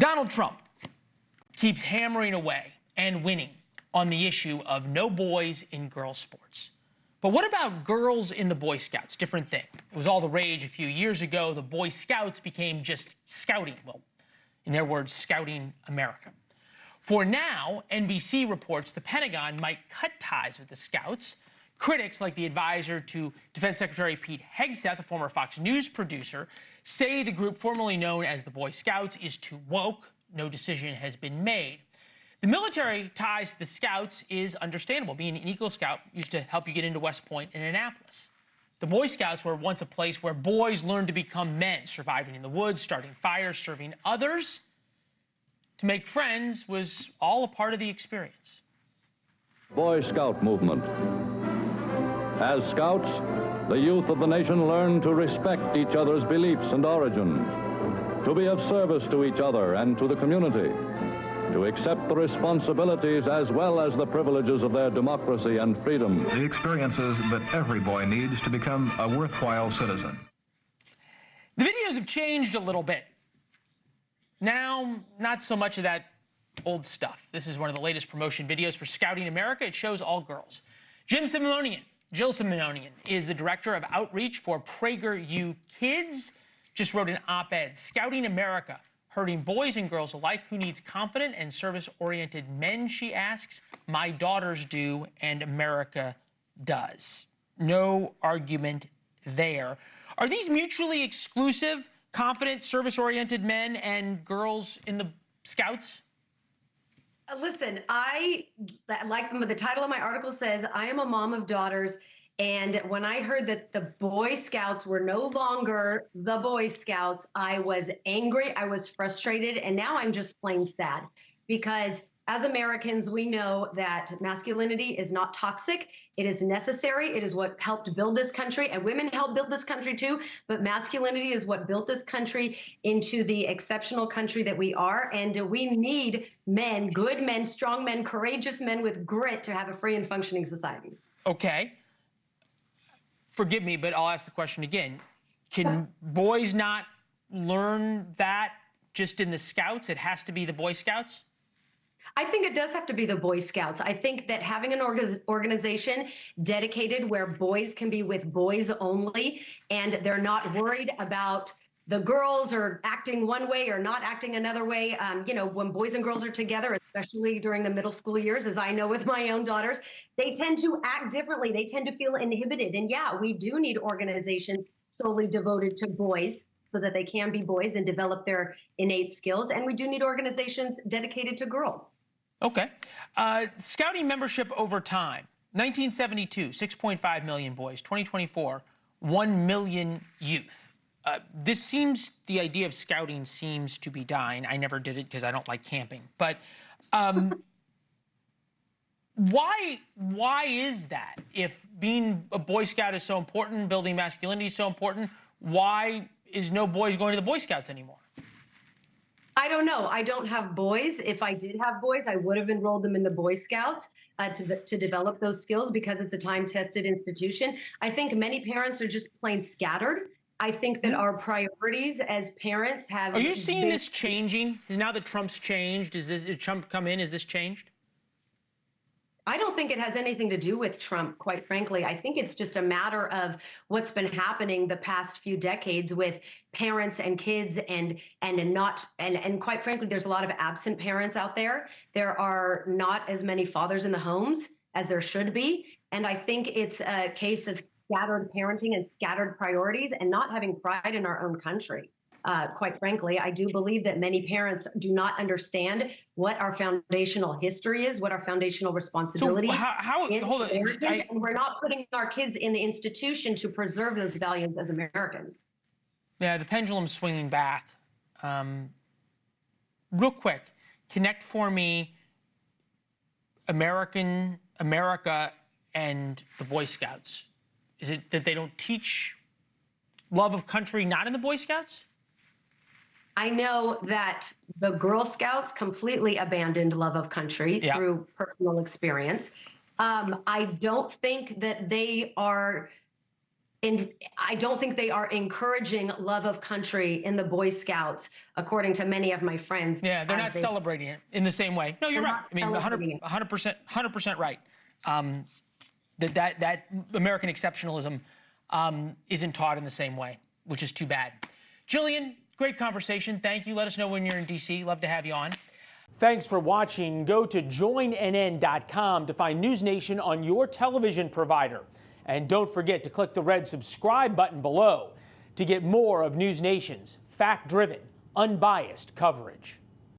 Donald Trump keeps hammering away and winning on the issue of no boys in girls' sports. But what about girls in the Boy Scouts? Different thing. It was all the rage a few years ago. The Boy Scouts became just scouting. Well, in their words, scouting America. For now, NBC reports the Pentagon might cut ties with the Scouts. Critics, like the advisor to Defense Secretary Pete Hegseth, a former Fox News producer, say the group formerly known as the Boy Scouts is too woke. No decision has been made. The military ties to the Scouts is understandable. Being an Eagle Scout used to help you get into West Point and Annapolis. The Boy Scouts were once a place where boys learned to become men, surviving in the woods, starting fires, serving others. To make friends was all a part of the experience. Boy Scout movement. As Scouts, the youth of the nation learn to respect each other's beliefs and origins, to be of service to each other and to the community, to accept the responsibilities as well as the privileges of their democracy and freedom. The experiences that every boy needs to become a worthwhile citizen. The videos have changed a little bit. Now, not so much of that old stuff. This is one of the latest promotion videos for Scouting America. It shows all girls. Jill Simonian is the director of outreach for PragerU Kids. Just wrote an op-ed, Scouting America, hurting boys and girls alike. Who needs confident and service-oriented men, she asks. My daughters do, and America does. No argument there. Are these mutually exclusive, confident, service-oriented men and girls in the Scouts? Listen, I, like the title of my article says, I am a mom of daughters. And when I heard that the Boy Scouts were no longer the Boy Scouts, I was angry, I was frustrated, and now I'm just plain sad. Because as Americans, we know that masculinity is not toxic. It is necessary. It is what helped build this country, and women helped build this country too. But masculinity is what built this country into the exceptional country that we are. And we need men, good men, strong men, courageous men with grit to have a free and functioning society. Okay. Forgive me, but I'll ask the question again. Can boys not learn that just in the Scouts? It has to be the Boy Scouts? I think it does have to be the Boy Scouts. I think that having an organization dedicated where boys can be with boys only, and they're not worried about the girls are acting one way or not acting another way. You know, when boys and girls are together, especially during the middle school years, as I know with my own daughters, they tend to act differently. They tend to feel inhibited. And yeah, we do need organizations solely devoted to boys so that they can be boys and develop their innate skills. And we do need organizations dedicated to girls. Okay. Scouting membership over time. 1972, 6.5 million boys. 2024, 1 million youth. The idea of scouting seems to be dying. I never did it because I don't like camping. But why is that? If being a Boy Scout is so important, building masculinity is so important, why is no boys going to the Boy Scouts anymore? I don't know. I don't have boys. If I did have boys, I would have enrolled them in the Boy Scouts to develop those skills because it's a time-tested institution. I think many parents are just plain scattered. I think that our priorities as parents have... Are you seeing this changing? Now that Trump's changed, did Trump come in? Is this changed? I don't think it has anything to do with Trump, quite frankly. I think it's just a matter of what's been happening the past few decades with parents and kids and quite frankly, there's a lot of absent parents out there. There are not as many fathers in the homes as there should be. And I think it's a case of scattered parenting and scattered priorities and not having pride in our own country. Quite frankly, I do believe that many parents do not understand what our foundational history is, what our foundational responsibility is. Hold on. And we're not putting our kids in the institution to preserve those values as Americans. Yeah, the pendulum's swinging back. Real quick, connect for me America and the Boy Scouts. Is it that they don't teach love of country not in the Boy Scouts? I know that the Girl Scouts completely abandoned love of country through personal experience. I don't think that they are I don't think they are encouraging love of country in the Boy Scouts, according to many of my friends. Yeah, they're not celebrating it in the same way. No, you're right. I mean, 100% right. That American exceptionalism isn't taught in the same way, which is too bad. Jillian, great conversation. Thank you. Let us know when you're in D.C. Love to have you on. Thanks for watching. Go to joinnn.com to find NewsNation on your television provider. And don't forget to click the red subscribe button below to get more of NewsNation's fact-driven, unbiased coverage.